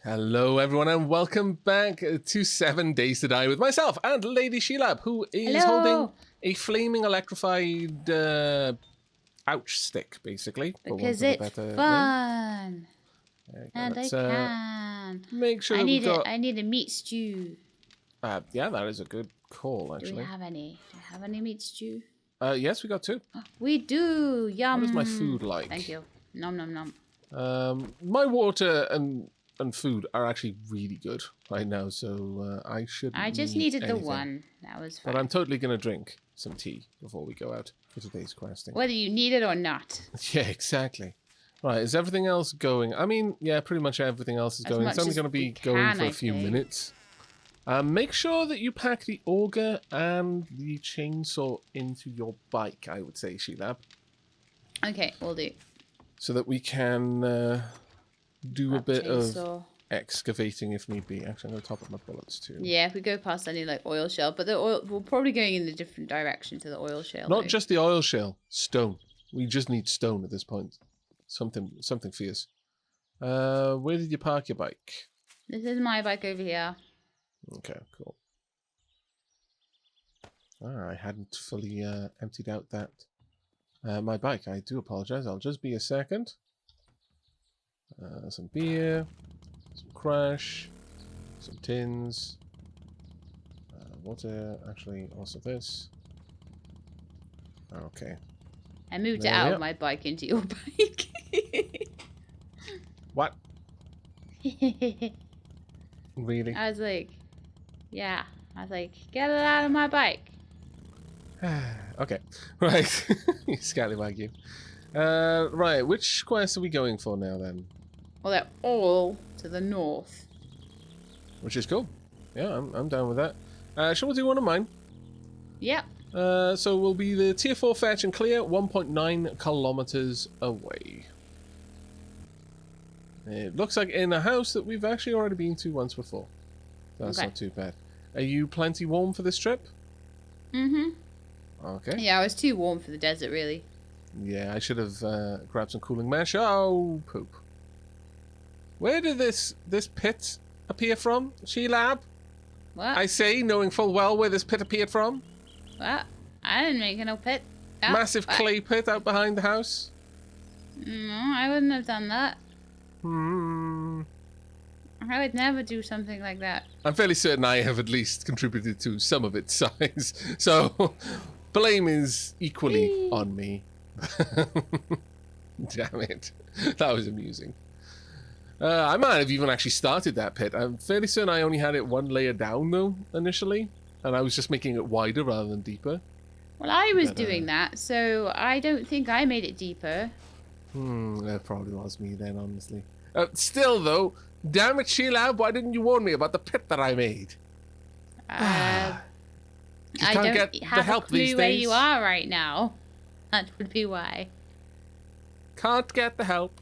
Hello, everyone, and welcome back to 7 Days to Die with myself and Lady Sheelab, who is holding a flaming electrified ouch stick, basically. Because it's fun. And I can. Make sure I that need a meat stew. yeah, that is a good call, actually. Do we have any? Do we have any meat stew? Yes, we got 2. We do. Yum. What is my food like? Thank you. Nom nom nom. My water and food are actually really good right now, so I shouldn't I just need needed anything. the one. That was fine. But I'm totally going to drink some tea before we go out for today's questing. Whether you need it or not. Yeah, exactly. Right, is everything else going? I mean, yeah, pretty much everything else is going. It's only going to be going for a few minutes. Make sure that you pack the auger and the chainsaw into your bike, I would say, Sheelab. Okay, we'll do. So that we can do a bit of excavating if need be. Actually, I'm going to top up my bullets too. Yeah, if we go past any like oil shale, but the oil, we're probably going in a different direction to the oil shale. Not just the oil shale, stone. We just need stone at this point. Something fierce. Where did you park your bike? This is my bike over here. Okay, cool. I hadn't fully emptied out that my bike. I do apologize. I'll just be a second. Some beer, some crash, some tins, water. Actually, also this. Okay. I moved it out of my bike into your bike. What? Really? I was like, yeah. I was like, get it out of my bike. Okay. Right. You scallywag you. Right. Which quest are we going for now then? Well, they're all to the north. Which is cool. Yeah, I'm down with that. Shall we do one of mine? Yep. So we'll be the tier 4 fetch and clear 1.9 kilometers away. It looks like in a house that we've actually already been to once before. That's not too bad. Are you plenty warm for this trip? Mm-hmm. Okay. Yeah, I was too warm for the desert, really. Yeah, I should have grabbed some cooling mesh. Oh, poop. Where did this pit appear from, Sheelab? What? I say, knowing full well where this pit appeared from. What? I didn't make no pit. Oh, Massive clay pit out behind the house. No, I wouldn't have done that. I would never do something like that. I'm fairly certain I have at least contributed to some of its size. So, blame is equally on me. Damn it. That was amusing. I might have even actually started that pit. I'm fairly certain I only had it one layer down, though, initially. And I was just making it wider rather than deeper. Well, I was doing that, so I don't think I made it deeper. That probably was me then, honestly. Still, though, damn it, Sheelab, why didn't you warn me about the pit that I made? I don't have a clue where you are right now. That would be why. Can't get the help.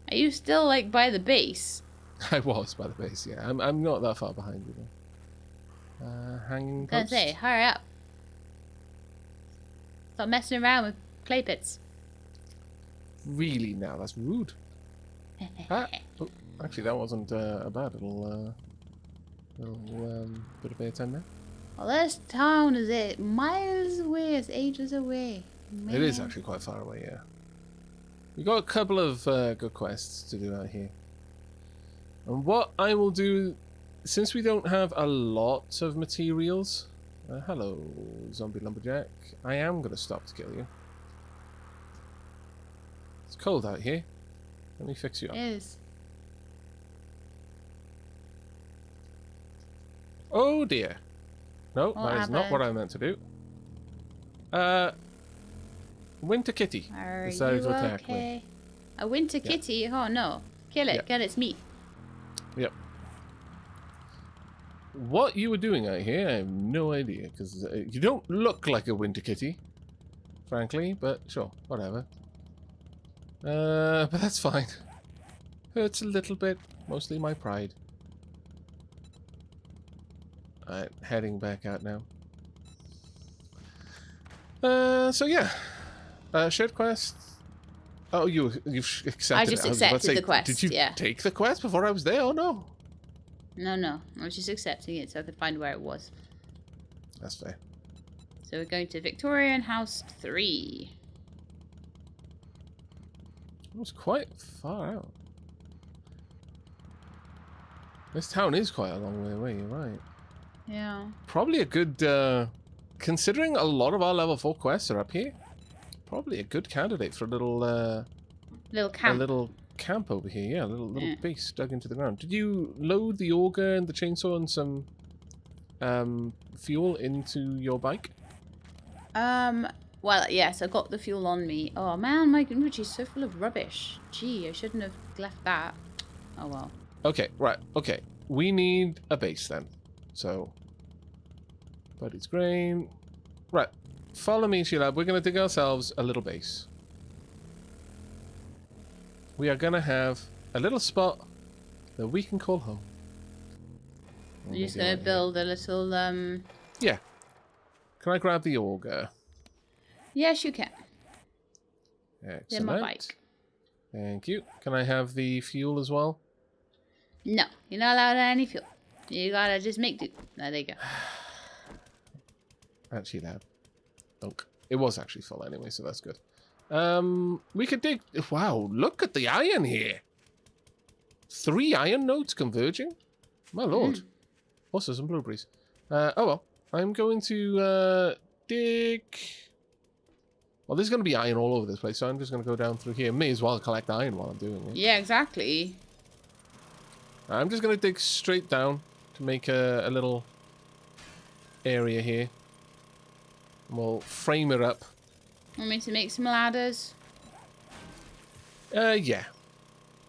Are you still, like, by the base? I was by the base, yeah. I'm not that far behind you, though. Hanging post. I was gonna say, hurry up. Stop messing around with clay pits. Really now? That's rude. Oh, actually, that wasn't a bad little bit of airtime there. Well, this town is miles away. It's ages away. Man. It is actually quite far away, yeah. We got a couple of good quests to do out here. And what I will do, since we don't have a lot of materials... hello, zombie lumberjack. I am going to stop to kill you. It's cold out here. Let me fix you up. It is. Oh dear. No, that is not what I meant to do. Winter kitty decided to attack me. A winter kitty? Oh no. Kill it. Yep. Get its meat. Yep. What you were doing out here, I have no idea, because you don't look like a winter kitty, frankly, but sure, whatever. But that's fine. Hurts a little bit, mostly my pride. Alright, heading back out now. So yeah. Shared quest. Oh, you've accepted I just accepted the quest, did you take the quest before I was there? Oh, no. No. I was just accepting it so I could find where it was. That's fair. So we're going to Victorian House 3. It was quite far out. This town is quite a long way away, you're right. Yeah. Probably a good, considering a lot of our level 4 quests are up here, probably a good candidate for a little camp. A little camp over here, yeah, a little base dug into the ground. Did you load the auger and the chainsaw and some fuel into your bike? Well, yes, I got the fuel on me. Oh man, my inventory is so full of rubbish. Gee, I shouldn't have left that. Oh well. Okay, right, okay. We need a base then. So, Buddy's grain. Right, follow me, Sheila. We're going to dig ourselves a little base. We are going to have a little spot that we can call home. You're just going to build a little, Yeah. Can I grab the auger? Yes, you can. Excellent. In my bike. Thank you. Can I have the fuel as well? No, you're not allowed any fuel. You gotta just make do. There you go. Actually, that. Dunk. It was actually full anyway, so that's good. We could dig. Wow, look at the iron here. 3 iron nodes converging. My lord. Also some blueberries. Oh well. I'm going to dig. Well, there's going to be iron all over this place, so I'm just going to go down through here. May as well collect iron while I'm doing it. Yeah, exactly. I'm just going to dig straight down to make a little area here. And we'll frame it up. Want me to make some ladders? Yeah.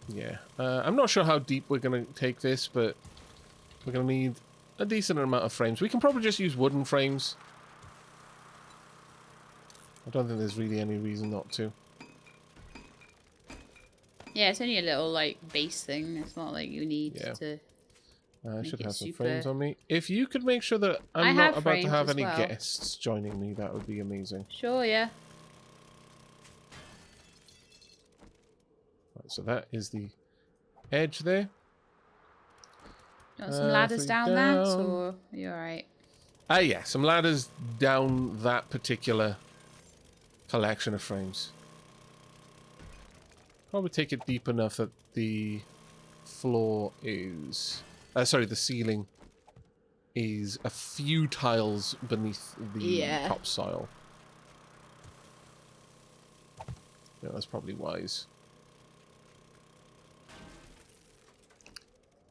Yeah. I'm not sure how deep we're going to take this, but we're going to need a decent amount of frames. We can probably just use wooden frames. I don't think there's really any reason not to. Yeah, it's only a little, like, base thing. It's not like you need to I should have some frames on me. If you could make sure that I'm not about to have any guests joining me, that would be amazing. Sure, yeah. Right, so that is the edge there. You want some ladders down that, or are you alright? Yeah, some ladders down that particular collection of frames. Probably take it deep enough that the floor is... sorry, the ceiling is a few tiles beneath the topsoil. Yeah, that's probably wise.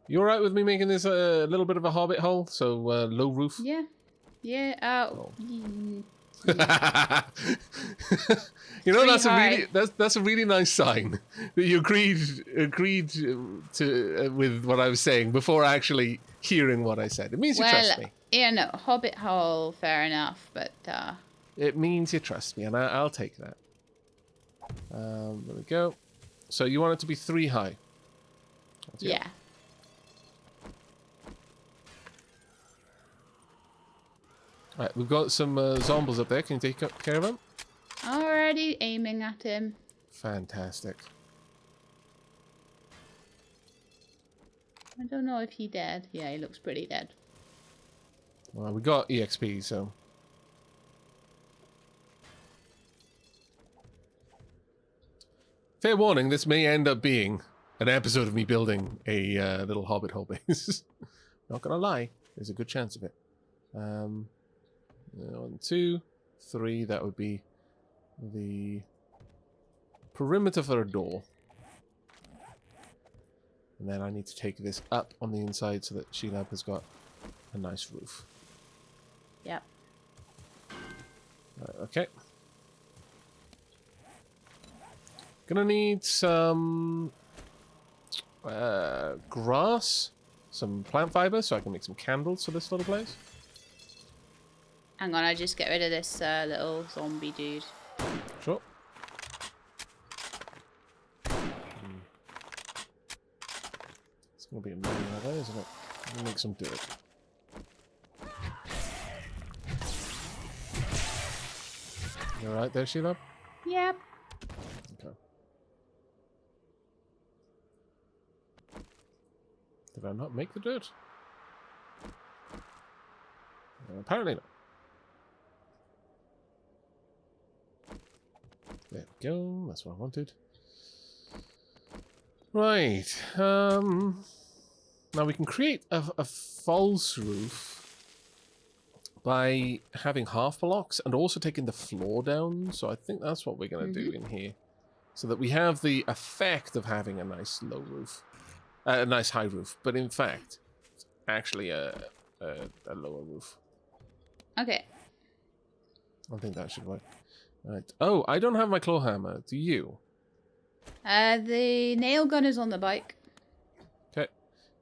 You alright with me making this a little bit of a hobbit hole? So, low roof? Yeah. Yeah, You know, that's a really nice sign that you agreed to with what I was saying before actually hearing what I said. It means you trust me. Yeah, no, hobbit hole, fair enough, but it means you trust me, and I'll take that. There we go. So you want it to be 3 high? Yeah. Right, we've got some zombies up there. Can you take care of them? Already aiming at him. Fantastic. I don't know if he's dead. Yeah, he looks pretty dead. Well, we got EXP, so... Fair warning, this may end up being an episode of me building a little hobbit hole base. Not gonna lie, there's a good chance of it. 1, 2, 3, that would be the perimeter for a door. And then I need to take this up on the inside so that Sheila has got a nice roof. Yep. Right, okay. Gonna need some grass, some plant fiber so I can make some candles for this little place. Hang on, I just get rid of this little zombie dude. Sure. It's gonna be a million of those, isn't it? Let me make some dirt. You alright there, Sheila? Yep. Okay. Did I not make the dirt? Apparently not. There we go. That's what I wanted. Right. Now we can create a false roof by having half blocks and also taking the floor down. So I think that's what we're going to do in here. So that we have the effect of having a nice low roof. A nice high roof. But in fact, it's actually a lower roof. Okay. I think that should work. Right. Oh, I don't have my claw hammer. Do you? The nail gun is on the bike. Okay.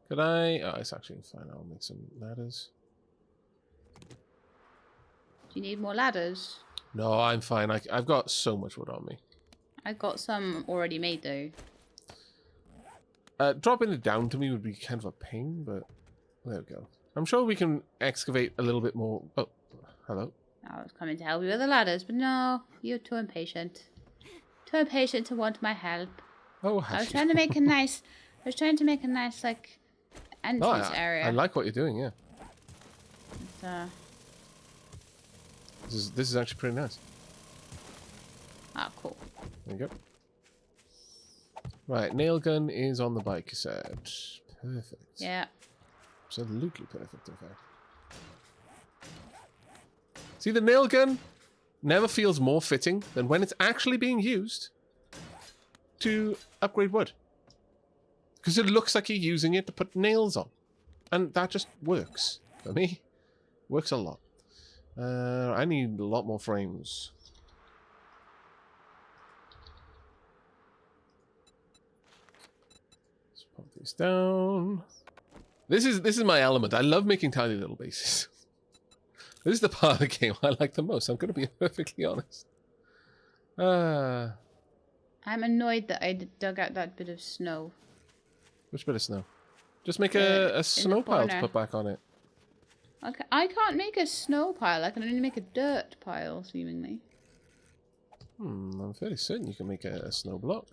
Could I... Oh, it's actually fine. I'll make some ladders. Do you need more ladders? No, I'm fine. I've got so much wood on me. I've got some already made, though. Dropping it down to me would be kind of a pain, but there we go. I'm sure we can excavate a little bit more. Oh, hello. I was coming to help you with the ladders, but no, you're too impatient. Too impatient to want my help. Oh, I was trying to make a nice... I was trying to make a nice, like, entrance area. I like what you're doing, yeah. But, this is actually pretty nice. ah, cool. There you go. Right, nail gun is on the bike, you said. Perfect. Yeah. Absolutely perfect, in fact. See, the nail gun never feels more fitting than when it's actually being used to upgrade wood. Because it looks like you're using it to put nails on. And that just works. For me, works a lot. I need a lot more frames. Let's pop these down. This is my element. I love making tiny little bases. This is the part of the game I like the most. I'm going to be perfectly honest. I'm annoyed that I dug out that bit of snow. Which bit of snow? Just make a snow pile to put back on it. Okay, I can't make a snow pile. I can only make a dirt pile, seemingly. I'm fairly certain you can make a snow block.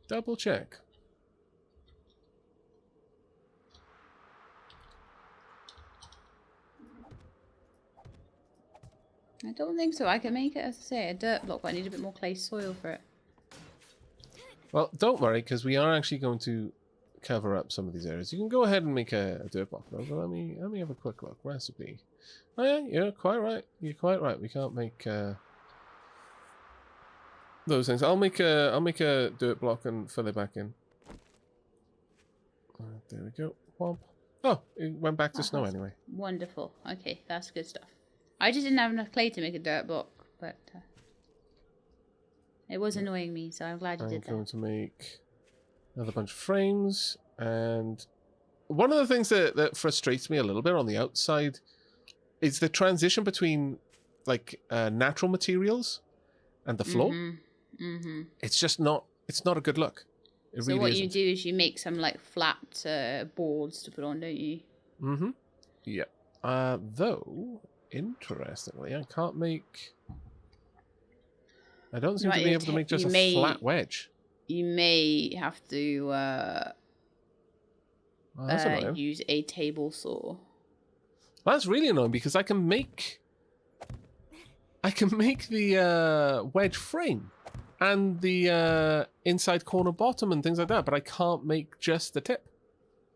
Double check. I don't think so. I can make it, as I say, a dirt block, but I need a bit more clay soil for it. Well, don't worry, because we are actually going to cover up some of these areas. You can go ahead and make a dirt block, though. But let me have a quick look. Recipe. Oh yeah, you're quite right. You're quite right. We can't make those things. I'll make a dirt block and fill it back in. There we go. Womp. Oh, it went back to snow anyway. Wonderful. Okay, that's good stuff. I just didn't have enough clay to make a dirt block, but it was annoying me, so I'm glad you did that. I'm going to make another bunch of frames, and one of the things that frustrates me a little bit on the outside is the transition between like natural materials and the floor. It's just not. It's not a good look. It so really what isn't. you do is you make some like flat boards to put on, don't you? Yeah. Though. Interestingly, I can't make... I don't seem to be able to make just a flat wedge. You may have to use a table saw. That's really annoying because I can make the wedge frame and the inside corner bottom and things like that, but I can't make just the tip.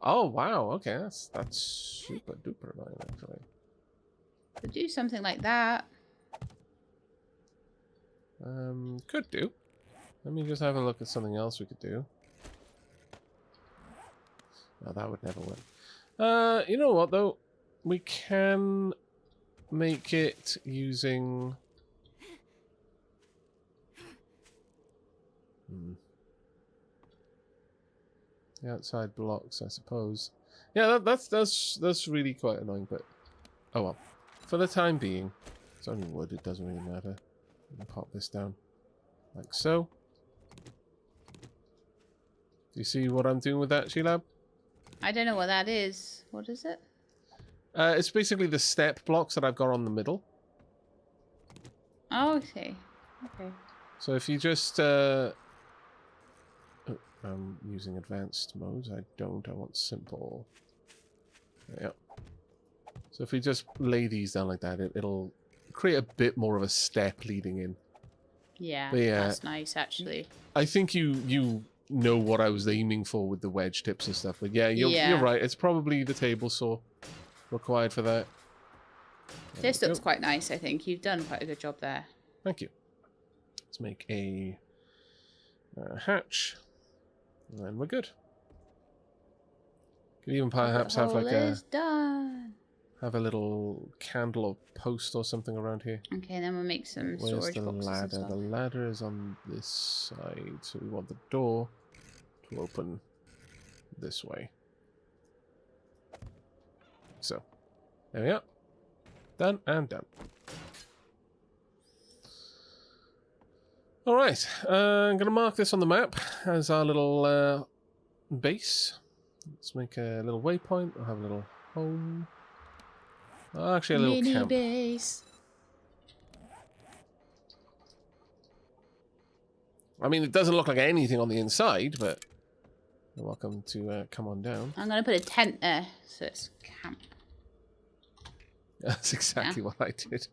Oh wow, okay, that's super duper annoying actually. Could do something like that. Could do. Let me just have a look at something else we could do. No, that would never work. You know what though? We can make it using... The outside blocks, I suppose. Yeah, that's really quite annoying, but... Oh well. For the time being, it's only wood, it doesn't really matter. I'll pop this down. Like so. Do you see what I'm doing with that, Sheilab? I don't know what that is. What is it? It's basically the step blocks that I've got on the middle. Oh, okay. Okay. So if you just I'm using advanced modes. I don't. I want simple. Yeah. So if we just lay these down like that, it'll create a bit more of a step leading in. Yeah, yeah, that's nice, actually. I think you know what I was aiming for with the wedge tips and stuff. But yeah, you're right. It's probably the table saw required for that. This looks quite nice, I think. You've done quite a good job there. Thank you. Let's make a hatch. And then we're good. Could even perhaps have like have a little candle or post or something around here. Okay, then we'll make some storage boxes. Where's the ladder? The ladder is on this side, so we want the door to open this way. So, there we are. Done and done. Alright, I'm going to mark this on the map as our little base. Let's make a little waypoint. I'll have a little home. Actually, a little mini camp. Base. I mean, it doesn't look like anything on the inside, but you're welcome to come on down. I'm going to put a tent there, so it's camp. That's exactly what I did.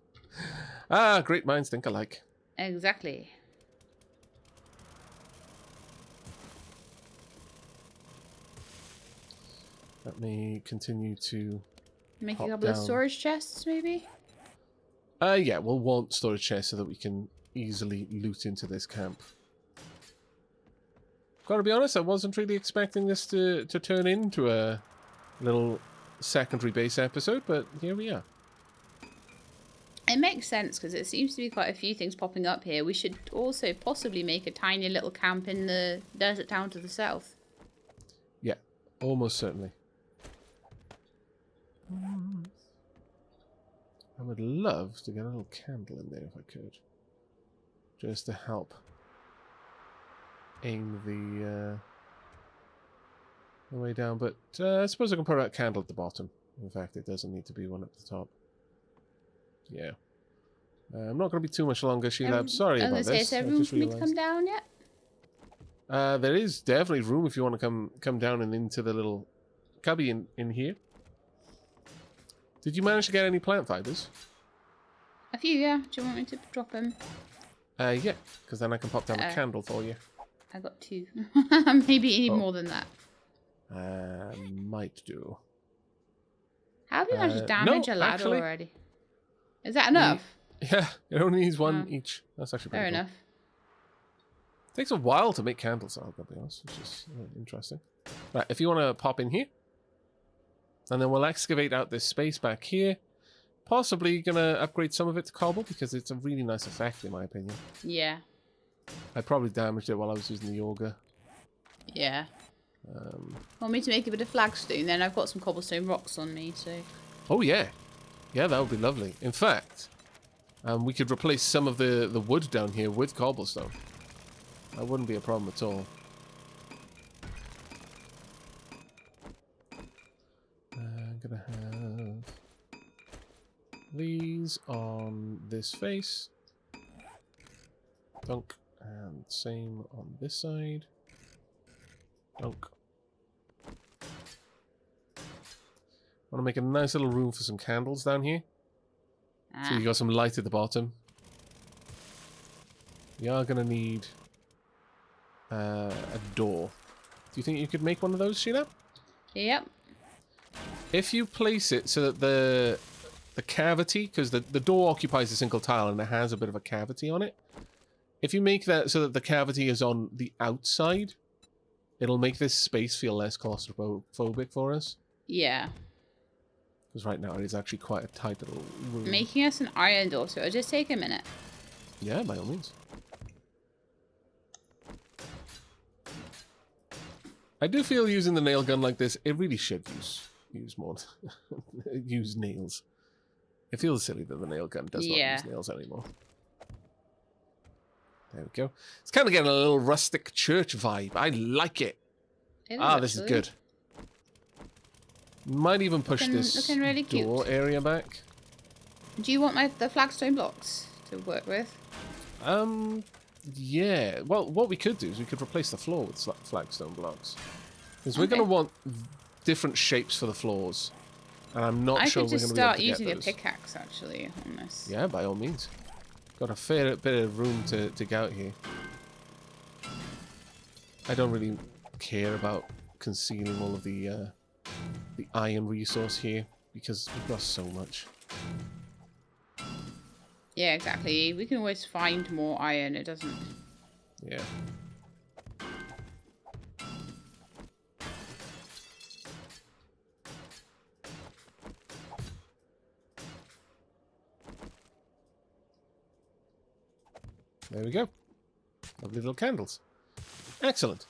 Ah, great minds think alike. Exactly. Let me continue to make a couple of storage chests, maybe? Yeah, we'll want storage chests so that we can easily loot into this camp. Gotta be honest, I wasn't really expecting this to turn into a little secondary base episode, but here we are. It makes sense, because it seems to be quite a few things popping up here. We should also possibly make a tiny little camp in the desert town to the south. Yeah, almost certainly. I would love to get a little candle in there if I could. Just to help aim the way down. But I suppose I can put a candle at the bottom. In fact, it doesn't need to be one up the top. Yeah. I'm not going to be too much longer, Sheila. Sorry about this. Is there room for me to come down yet? There is definitely room if you want to come down and into the little cubby in here. Did you manage to get any plant fibers? A few, yeah. Do you want me to drop them? Yeah, because then I can pop down a candle for you. I got 2. Maybe you need more than that. Might do. How have you managed to damage a ladder already? Is that enough? Yeah, it only needs one each. That's actually pretty fair cool. enough. It takes a while to make candles, I'll be honest, which is interesting. Right, if you want to pop in here, and then we'll excavate out this space back here. Possibly going to upgrade some of it to cobble, because it's a really nice effect, in my opinion. Yeah. I probably damaged it while I was using the auger. Yeah. Want me to make a bit of flagstone? Then I've got some cobblestone rocks on me, so... Oh, yeah. Yeah, that would be lovely. In fact, we could replace some of the wood down here with cobblestone. That wouldn't be a problem at all. I'm going to have these on this face. Dunk. And same on this side. Dunk. I want to make a nice little room for some candles down here. So you got some light at the bottom. We are going to need a door. Do you think you could make one of those, Sheila? Yep. If you place it so that the cavity, because the door occupies a single tile and it has a bit of a cavity on it. If you make that so that the cavity is on the outside, it'll make this space feel less claustrophobic for us. Yeah. Because right now it is actually quite a tight little room. Making us an iron door, so it'll just take a minute. Yeah, by all means. I do feel using the nail gun like this, it really should use more use nails. It feels silly that the nail gun does not use nails anymore. There we go. It's kind of getting a little rustic church vibe. I like it. This is good. Might even push this really door area back. Do you want the flagstone blocks to work with? Yeah. Well, what we could do is we could replace the floor with flagstone blocks. Because we're Okay. going to want different shapes for the floors. And I'm not I sure could we're just going to be able start to get using a those. pickaxe, actually, on this. Yeah, by all means. Got a fair bit of room to dig out here. I don't really care about concealing all of the iron resource here because we've got so much. Yeah, exactly. We can always find more iron. It doesn't... Yeah. There we go. Lovely little candles. Excellent.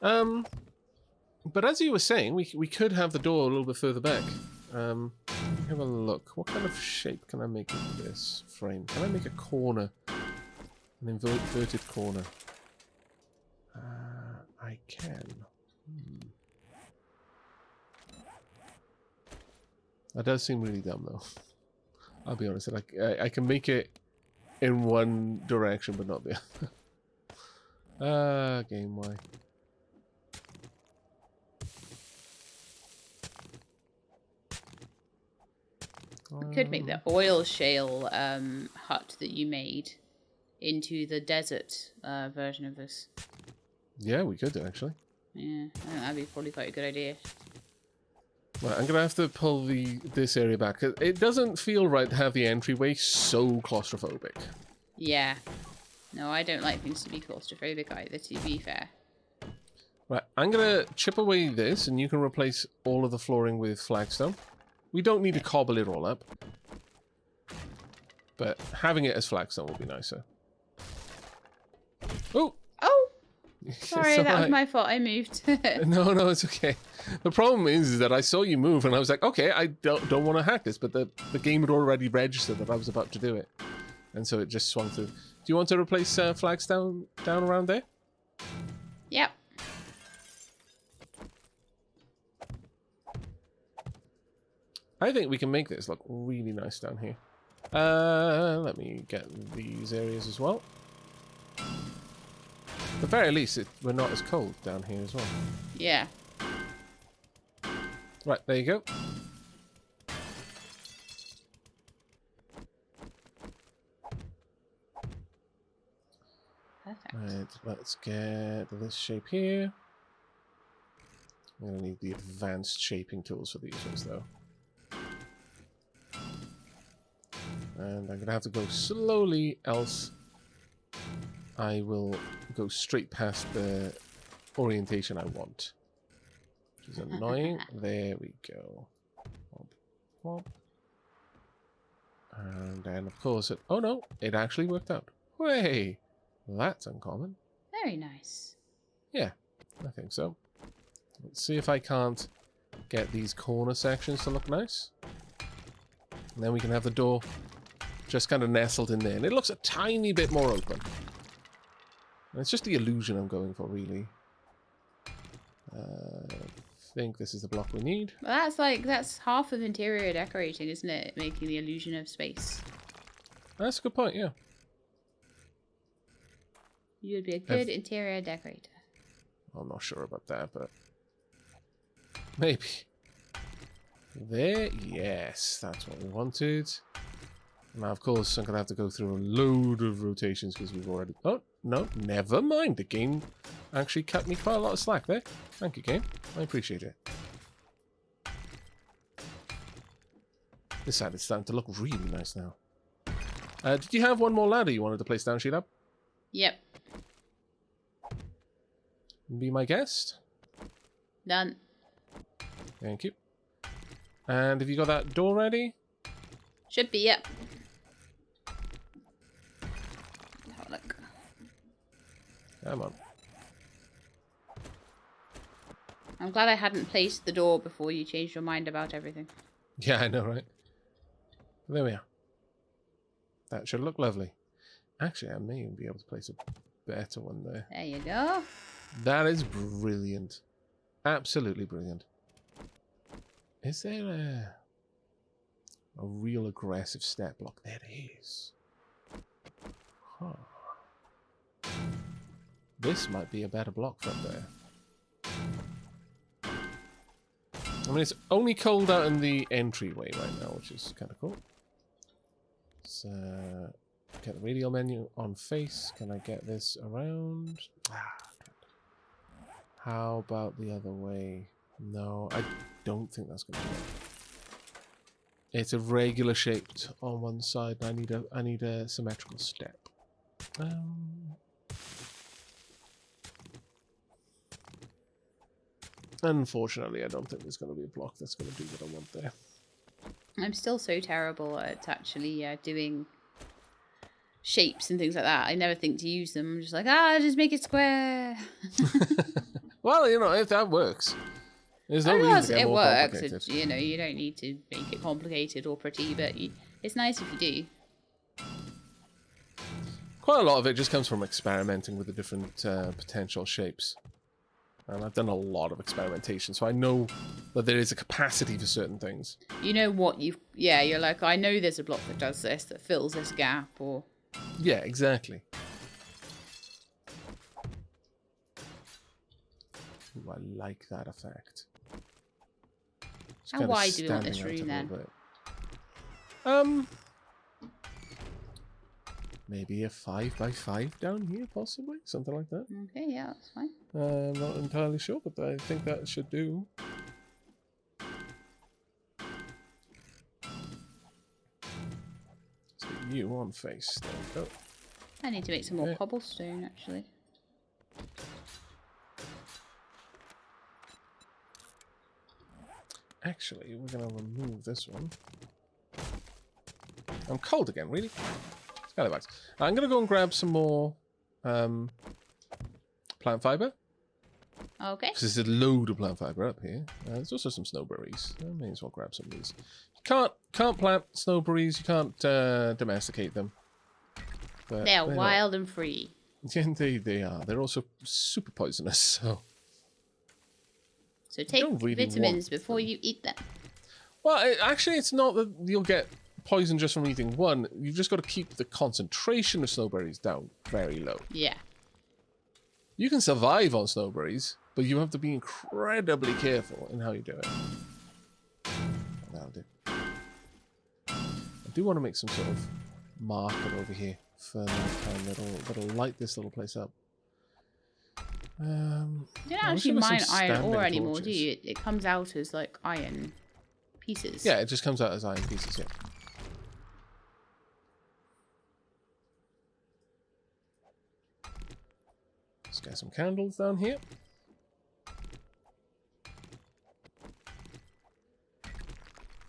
But as you were saying, we could have the door a little bit further back. Have a look. What kind of shape can I make with this frame? Can I make a corner? An inverted corner? I can. That does seem really dumb, though. I'll be honest. Like I can make it in one direction, but not the other. Game why? We could make the oil shale hut that you made into the desert version of this. Yeah, we could do, actually. Yeah, I think that'd be probably quite a good idea. Right, I'm gonna have to pull this area back. It doesn't feel right to have the entryway so claustrophobic. Yeah. No, I don't like things to be claustrophobic either, to be fair. Right, I'm gonna chip away this, and you can replace all of the flooring with flagstone. We don't need to cobble it all up, but having it as flagstone would be nicer. Oh! Oh! Sorry, that was alright. my fault. I moved. No, it's okay. The problem is that I saw you move, and I was like, okay, I don't want to hack this, but the game had already registered that I was about to do it, and so it just swung through. Do you want to replace flagstone down around there? Yep. I think we can make this look really nice down here. Let me get these areas as well. At the very least, we're not as cold down here as well. Yeah. Right, there you go. Perfect. Right, let's get this shape here. I'm going to need the advanced shaping tools for these ones, though. And I'm going to have to go slowly, else I will go straight past the orientation I want. Which is annoying. There we go. Womp, womp. And then, of course, oh no, it actually worked out. Way! That's uncommon. Very nice. Yeah, I think so. Let's see if I can't get these corner sections to look nice. And then we can have the door just kind of nestled in there. And it looks a tiny bit more open. And it's just the illusion I'm going for, really. I think this is the block we need. Well, that's half of interior decorating, isn't it? Making the illusion of space. That's a good point, yeah. You would be a good interior decorator. I'm not sure about that, but maybe. There, yes, that's what we wanted. Now, of course, I'm going to have to go through a load of rotations because we've already... Oh, no, never mind. The game actually cut me quite a lot of slack there. Thank you, game. I appreciate it. This side is starting to look really nice now. Did you have one more ladder you wanted to place down, Sheila? Yep. Be my guest. Done. Thank you. And have you got that door ready? Should be, yep. Have a look. Come on. I'm glad I hadn't placed the door before you changed your mind about everything. Yeah, I know, right? There we are. That should look lovely. Actually, I may even be able to place a better one there. There you go. That is brilliant. Absolutely brilliant. Is there a real aggressive step block? There it is. Huh. This might be a better block from there. I mean, it's only cold out in the entryway right now, which is kind of cool. So, get the radial menu on face. Can I get this around? How about the other way? No, I don't think that's going to work. It's a regular shaped on one side. I need a symmetrical step. Unfortunately, I don't think there's going to be a block that's going to do what I want there. I'm still so terrible at actually doing shapes and things like that. I never think to use them. I'm just like, just make it square. Well, you know, if that works. There's no reason to get it more works. complicated. You know, you don't need to make it complicated or pretty, but it's nice if you do. Quite a lot of it just comes from experimenting with the different potential shapes. And I've done a lot of experimentation, so I know that there is a capacity for certain things. You know what you're like, I know there's a block that does this, that fills this gap, or... Yeah, exactly. Ooh, I like that effect. It's How kinda wide do we want this standing out room, a then? little bit. Maybe a 5x5 down here, possibly? Something like that. Okay, yeah, that's fine. I'm not entirely sure, but I think that should do. So you on face. There we go. I need to make some more cobblestone, actually. Actually, we're going to remove this one. I'm cold again, really? Scallywags. I'm going to go and grab some more plant fiber. Okay. Because there's a load of plant fiber up here. There's also some snowberries. I may as well grab some of these. You can't plant snowberries. You can't domesticate them. But They're wild and free. Yeah, they are. They're also super poisonous, so... So take really vitamins before you eat them. Well, actually, it's not that you'll get poison just from eating one. You've just got to keep the concentration of snowberries down very low. Yeah. You can survive on snowberries, but you have to be incredibly careful in how you do it. That'll do. I do want to make some sort of marker over here for nighttime that'll light this little place up. You don't actually mine iron ore anymore, do you? It comes out as like iron pieces. Yeah, it just comes out as iron pieces, yeah. Let's get some candles down here.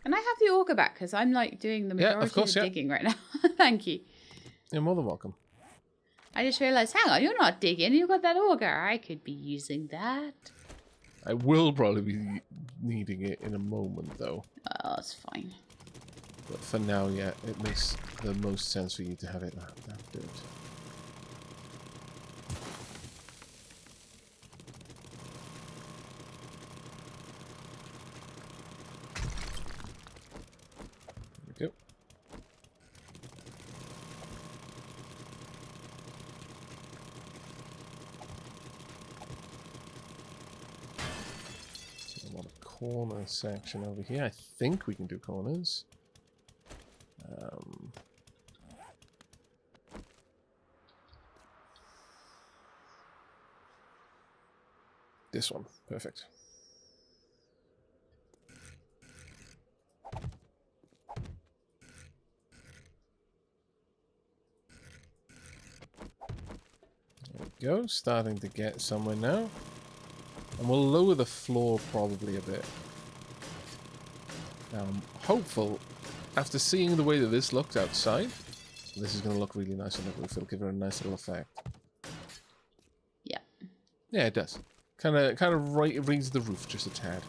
Can I have the auger back? Because I'm like doing the majority of the digging right now. Thank you. You're more than welcome. I just realised, hang on, you're not digging. You've got that auger. I could be using that. I will probably be needing it in a moment, though. Oh, that's fine. But for now, yeah, it makes the most sense for you to have it that dirt. There we go. Corner section over here. I think we can do corners. This one. Perfect. There we go. Starting to get somewhere now. And we'll lower the floor probably a bit. I'm hopeful, after seeing the way that this looks outside, this is going to look really nice on the roof. It'll give it a nice little effect. Yeah. Yeah, it does. Kind of raise the roof just a tad.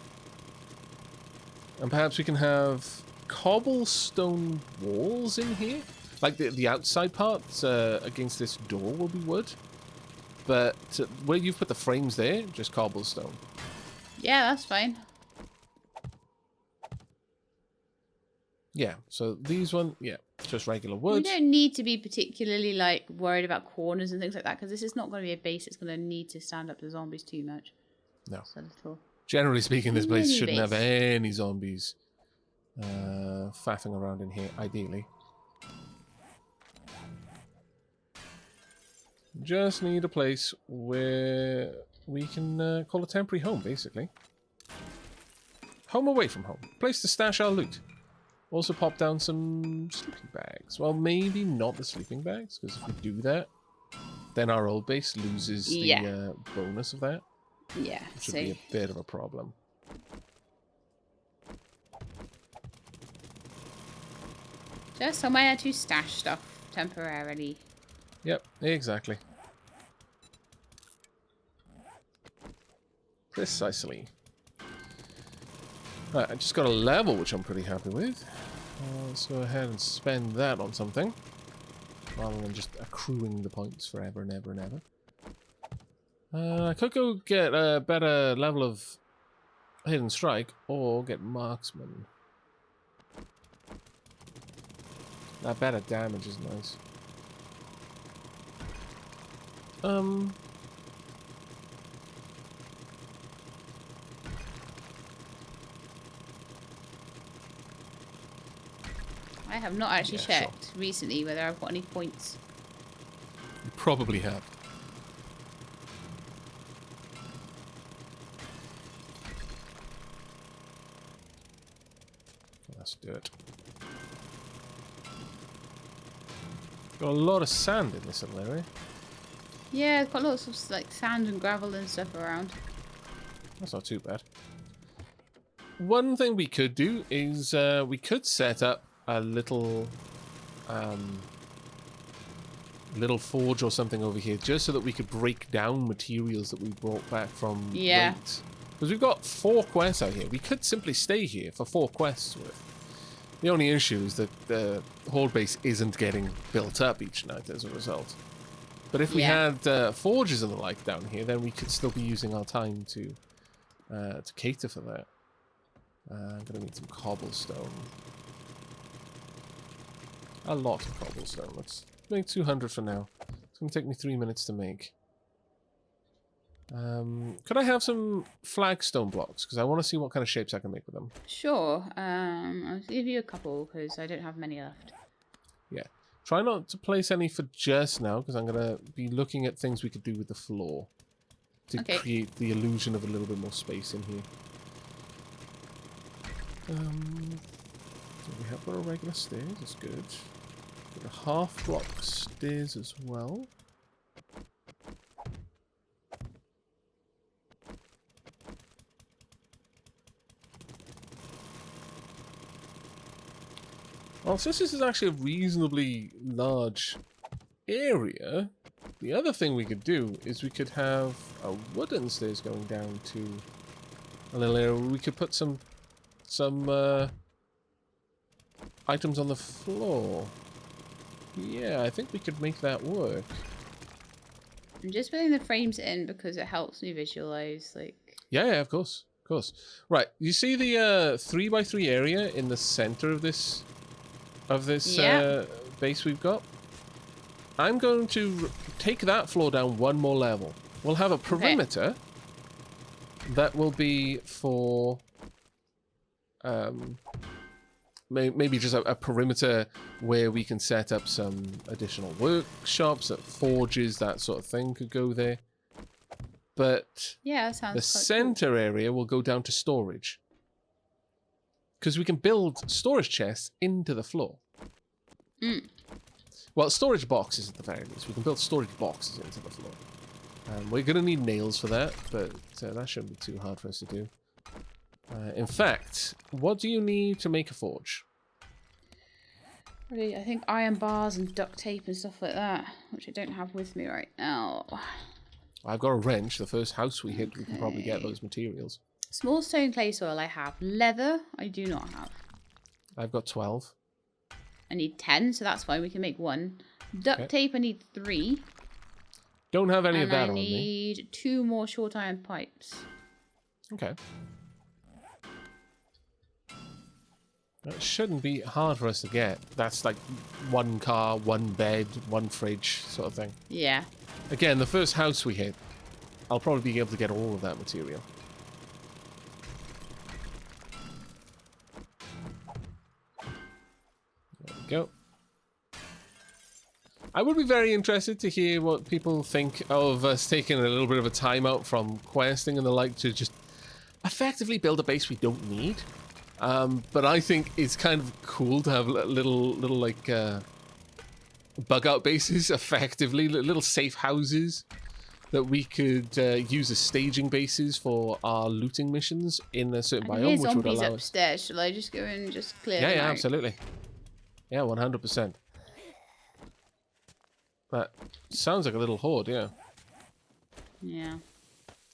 And perhaps we can have cobblestone walls in here. Like the outside parts against this door will be wood. But where you've put the frames there, just cobblestone. Yeah, that's fine. Yeah, so these one, yeah. just regular We wood. don't need to be particularly like worried about corners and things like that because this is not going to be a base that's going to need to stand up to zombies too much. No. It's a little Generally speaking, this place mini shouldn't have base. any zombies faffing around in here, ideally. Just need a place where we can call a temporary home, basically. Home away from home. Place to stash our loot. Also pop down some sleeping bags. Well, maybe not the sleeping bags, because if we do that, then our old base loses the bonus of that. Yeah, Which would be a bit of a problem. Just somewhere to stash stuff temporarily. Yep, exactly. Precisely. Right, I just got a level, which I'm pretty happy with. Let's go ahead and spend that on something. Rather than just accruing the points forever and ever and ever. I could go get a better level of Hidden Strike, or get Marksman. That better damage is nice. I have not actually Yeah, checked recently whether I've got any points. You probably have. Let's do it. Got a lot of sand in this little area. Yeah, I've got lots of like sand and gravel and stuff around. That's not too bad. One thing we could do is we could set up a little little forge or something over here, just so that we could break down materials that we brought back from raids. Because we've got 4 quests out here. We could simply stay here for 4 quests worth. The only issue is that the Horde base isn't getting built up each night as a result. But if we had forges and the like down here, then we could still be using our time to cater for that. I'm gonna need some cobblestone. A lot of cobblestone. Let's make 200 for now. It's gonna take me 3 minutes to make. Could I have some flagstone blocks? Because I want to see what kind of shapes I can make with them. Sure. I'll give you a couple because I don't have many left. Yeah. Try not to place any for just now, because I'm going to be looking at things we could do with the floor to create the illusion of a little bit more space in here. So we have got a regular stairs, that's good. Got a half block stairs as well. Well, since this is actually a reasonably large area, the other thing we could do is we could have a wooden stairs going down to a little area where we could put some items on the floor. Yeah, I think we could make that work. I'm just putting the frames in because it helps me visualize, like... Yeah, of course. Of course. Right, you see the 3x3 area in the center of this base we've got? I'm going to take that floor down one more level. We'll have a perimeter that will be for maybe just a perimeter where we can set up some additional workshops, forges, that sort of thing could go there. But yeah, that sounds the center area will go down to storage. Because we can build storage chests into the floor. Well, storage boxes at the very least. We can build storage boxes into the floor. We're going to need nails for that, but that shouldn't be too hard for us to do. In fact, what do you need to make a forge? Really, I think iron bars and duct tape and stuff like that, which I don't have with me right now. I've got a wrench. The first house we hit, we can probably get those materials. Small stone clay soil I have. Leather I do not have. I've got 12. I need 10, so that's fine. We can make 1. Duct tape I need 3. Don't have any of that I on me. need 2 more short iron pipes. Okay. That shouldn't be hard for us to get. That's like one car, one bed, one fridge sort of thing. Yeah. Again, the first house we hit, I'll probably be able to get all of that material. There we go. I would be very interested to hear what people think of us taking a little bit of a time out from questing and the like to just effectively build a base we don't need. But I think it's kind of cool to have little like bug out bases, effectively little safe houses that we could use as staging bases for our looting missions in a certain biome, which would allow us. Upstairs. Shall I just go and just clear them Yeah, out? absolutely. Yeah, 100%. That sounds like a little horde, yeah. Yeah.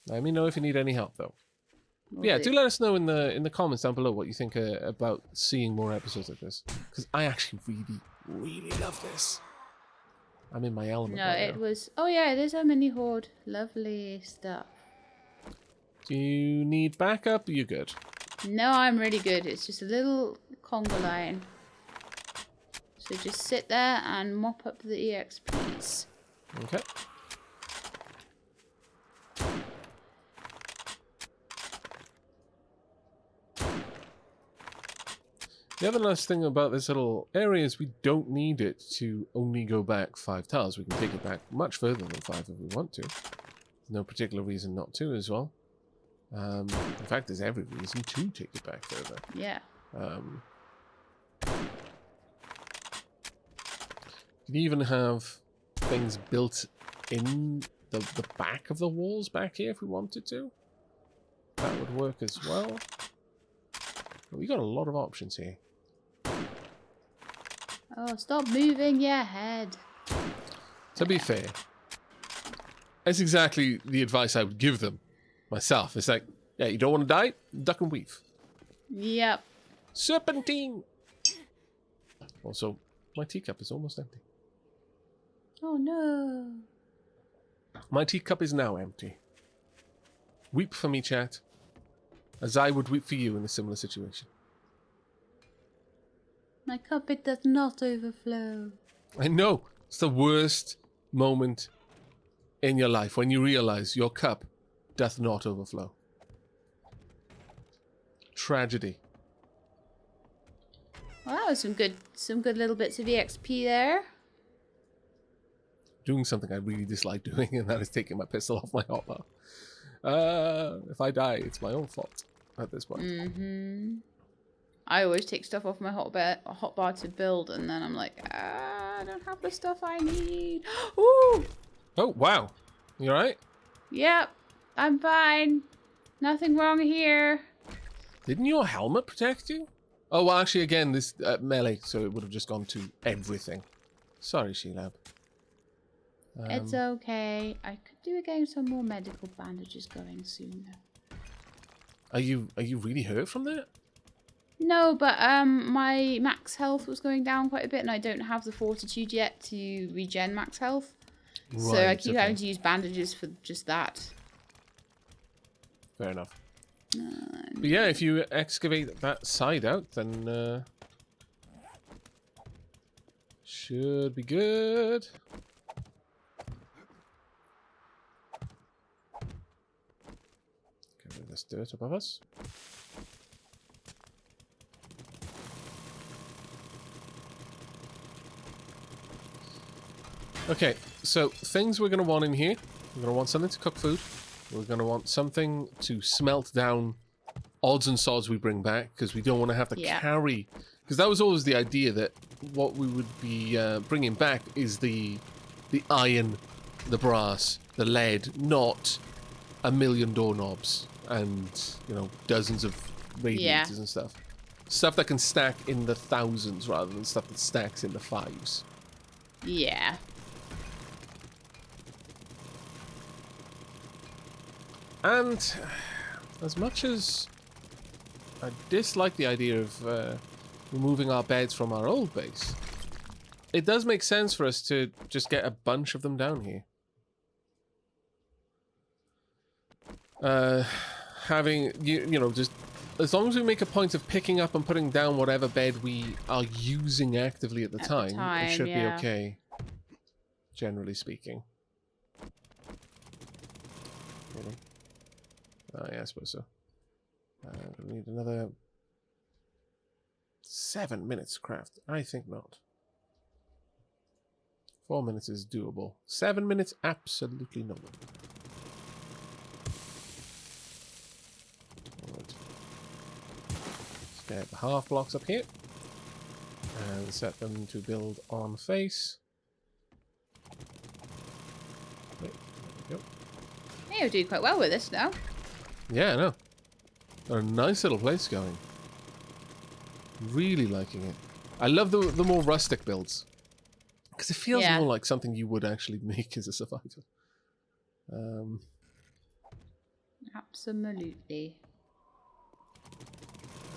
Let me know if you need any help, though. Yeah, do let us know in the comments down below what you think about seeing more episodes like this. Because I actually really love this. I'm in my element. No, right it now. was... Oh yeah, there's a mini horde. Lovely stuff. Do you need backup? Are you good? No, I'm really good. It's just a little conga line. So just sit there and mop up the EXPs. Okay. The other nice thing about this little area is we don't need it to only go back 5 tiles. We can take it back much further than 5 if we want to. There's no particular reason not to as well. In fact, there's every reason to take it back further. Yeah. You can even have things built in the back of the walls back here if we wanted to. That would work as well. But we got a lot of options here. Oh, stop moving your head. To be fair, that's exactly the advice I would give them myself. It's like, yeah, you don't want to die? Duck and weave. Yep. Serpentine! Also, my teacup is almost empty. Oh no. My teacup is now empty. Weep for me, chat, as I would weep for you in a similar situation. My cup, it does not overflow. I know. It's the worst moment in your life when you realize your cup doth not overflow. Tragedy. Well, that was some good little bits of EXP there. Doing something I really dislike doing, and that is taking my pistol off my hotbar. If I die, it's my own fault at this point. Mm-hmm. I always take stuff off my hotbar to build, and then I'm like, I don't have the stuff I need. Ooh! Oh, wow. You alright? Yep, I'm fine. Nothing wrong here. Didn't your helmet protect you? Oh, well, actually, again, this melee, so it would have just gone to everything. Sorry, Sheelab. It's okay. I could do getting some more medical bandages going soon. Are you really hurt from that? No, but my max health was going down quite a bit, and I don't have the fortitude yet to regen max health. Right, So I keep okay. having to use bandages for just that. Fair enough. But yeah, if you excavate that side out, then should be good. Get rid of this dirt above us. Okay, so things we're going to want in here. We're going to want something to cook food. We're going to want something to smelt down odds and sods we bring back, because we don't want to have to carry... Because that was always the idea, that what we would be bringing back is the iron, the brass, the lead, not a million doorknobs and, you know, dozens of radiators and stuff. Stuff that can stack in the thousands rather than stuff that stacks in the fives. Yeah. And as much as I dislike the idea of removing our beds from our old base, it does make sense for us to just get a bunch of them down here. Having, you know, just as long as we make a point of picking up and putting down whatever bed we are using actively at the time, it should be okay. Generally speaking. Really? Oh, yeah, I suppose so. We need another 7 minutes to craft. I think not. 4 minutes is doable. 7 minutes, absolutely not. Right. Let's get the half blocks up here. And set them to build on face. Right, there we go. Yeah, you're doing quite well with this now. Yeah, I know. Got a nice little place going. Really liking it. I love the more rustic builds. Because it feels more like something you would actually make as a survivor. Absolutely.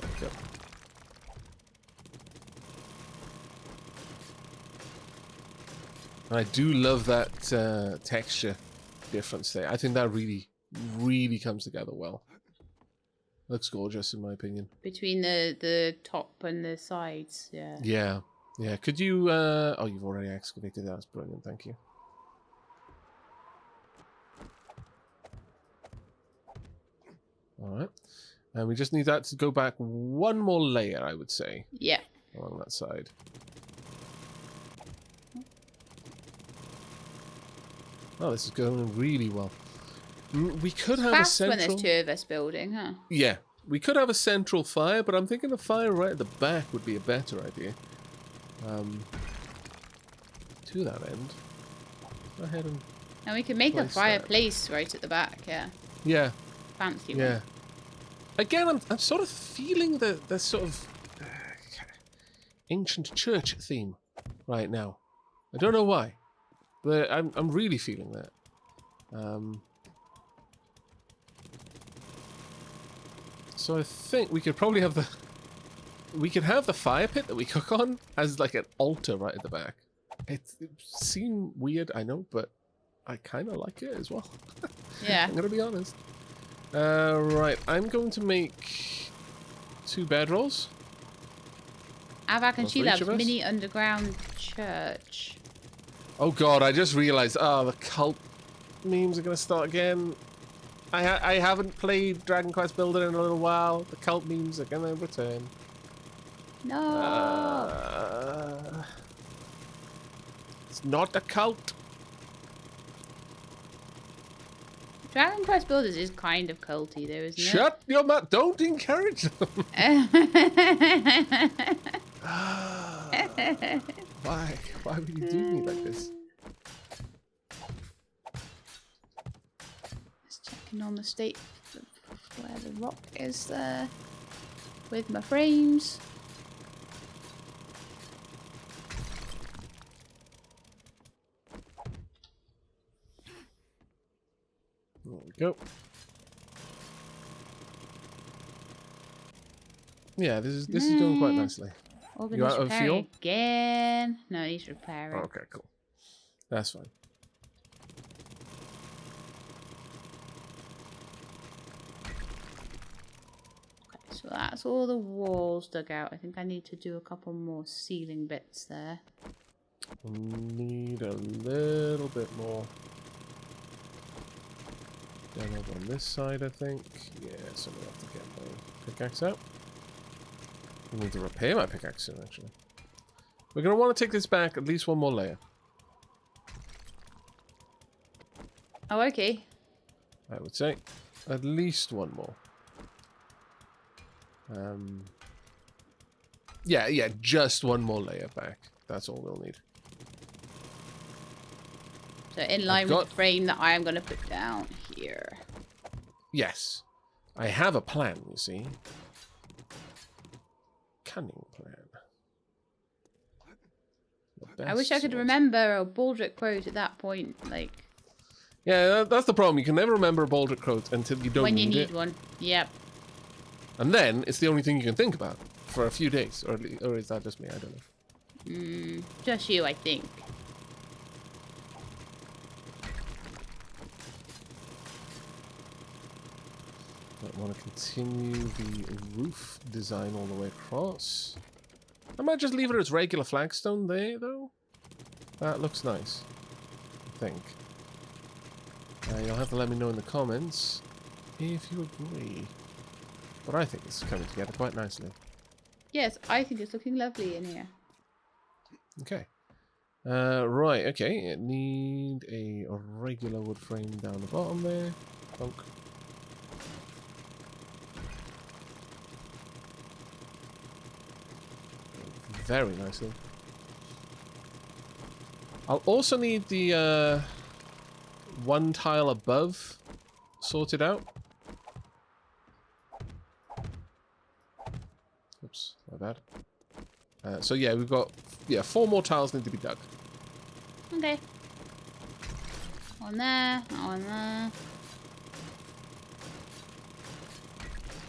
Okay. I do love that texture difference there. I think that really, really comes together well. Looks gorgeous in my opinion. Between the top and the sides, yeah. Yeah. Yeah, could you... oh, you've already excavated that. That's brilliant, thank you. Alright. And we just need that to go back one more layer, I would say. Yeah. Along that side. Oh, this is going really well. We could have a central... when there's two of us building, huh? Yeah. We could have a central fire, but I'm thinking a fire right at the back would be a better idea. To that end, go ahead and we can make a fireplace right at the back, yeah. Yeah. Fancy one. Yeah. Again, I'm sort of feeling the sort of ancient church theme right now. I don't know why, but I'm really feeling that. So I think we could probably have the... We could have the fire pit that we cook on as like an altar right at the back. It seemed weird, I know, but I kind of like it as well. Yeah. I'm going to be honest. Right, I'm going to make 2 bedrolls. Aavak and she loves mini underground church. Oh god, I just realized, the cult memes are going to start again. I haven't played Dragon Quest Builder in a little while. The cult memes are going to return. No. It's not a cult. Dragon Quest Builders is kind of culty, though, isn't it? Shut your mouth! Don't encourage them. Why? Why would you do me like this? Just checking on the state of where the rock is there with my frames. There we go. Yeah, this is doing quite nicely. You out of fuel? Again. No, he's repairing. Okay, cool. That's fine. Okay, so that's all the walls dug out. I think I need to do a couple more ceiling bits there. Need a little bit more. Down over on this side, I think. Yeah, so we'll have to get my pickaxe out. I need to repair my pickaxe soon, actually. We're going to want to take this back at least one more layer. Oh, okay. I would say. At least one more. Yeah, just one more layer back. That's all we'll need. So in line with the frame that I am going to put down here. Yes. I have a plan, you see. Cunning plan. I wish I could remember a Baldric quote at that point, like... Yeah, that's the problem. You can never remember a Baldric quote until you don't need it. When you need one, yep. And then, it's the only thing you can think about for a few days. Or is that just me? I don't know. Just you, I think. I want to continue the roof design all the way across. I might just leave it as regular flagstone there, though. That looks nice, I think. You'll have to let me know in the comments if you agree. But I think it's coming together quite nicely. Yes, I think it's looking lovely in here. Okay. Right, okay. It need a regular wood frame down the bottom there. Bonk. Very nicely. I'll also need the one tile above sorted out. Oops, my bad. So yeah, we've got 4 more tiles need to be dug. Okay. One there, one there.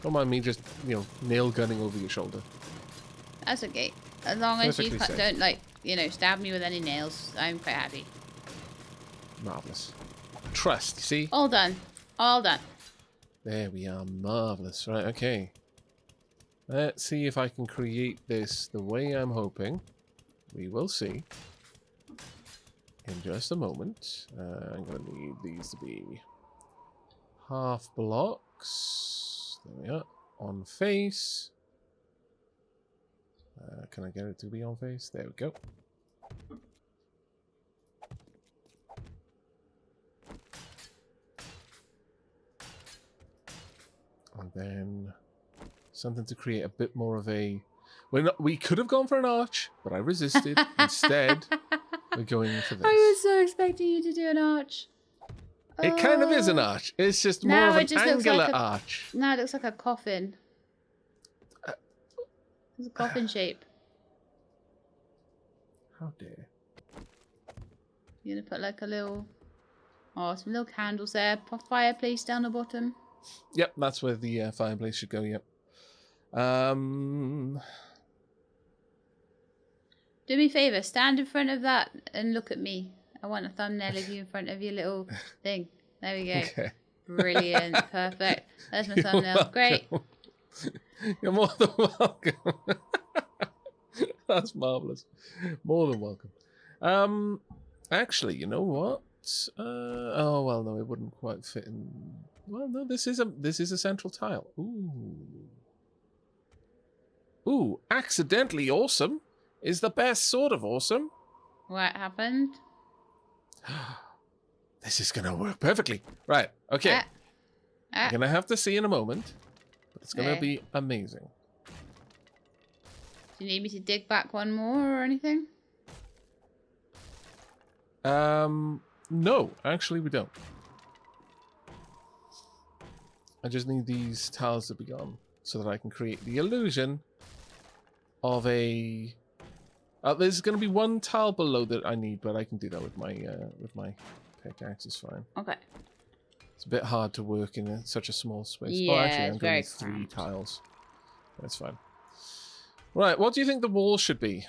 Don't mind me just, nail gunning over your shoulder. That's okay. As long as you Perfectly safe. don't, like, stab me with any nails, I'm quite happy. Marvellous. Trust, you see? All done. All done. There we are. Marvellous. Right, okay. Let's see if I can create this the way I'm hoping. We will see. In just a moment. I'm going to need these to be half blocks. There we are. On face. Can I get it to be on face? There we go. And then something to create a bit more of a... We could have gone for an arch, but I resisted. Instead, we're going for this. I was so expecting you to do an arch. It kind of is an arch. It's just more of an angular arch. No, it looks like a coffin. It's a coffin shape. How dare. You're going to put like a little... Oh, some little candles there. Fireplace down the bottom. Yep, that's where the fireplace should go, yep. Do me a favour, stand in front of that and look at me. I want a thumbnail of you in front of your little thing. There we go. Okay. Brilliant. Perfect. There's my thumbnail. Great. You're more than welcome. That's marvellous. More than welcome. Actually, you know what? Oh, well, no, it wouldn't quite fit in... Well, no, this is a central tile. Ooh, accidentally awesome is the best sort of awesome. What happened? This is gonna work perfectly. Right, okay. You're gonna have to see in a moment, but it's gonna be amazing. Do you need me to dig back one more or anything? No, actually we don't. I just need these tiles to be gone so that I can create the illusion of a... there's going to be one tile below that I need, but I can do that with my pickaxe. It's fine. Okay. It's a bit hard to work in such a small space. Yeah, actually, I'm it's going very with 3 cramped. tiles. That's fine. Right, what do you think the walls should be?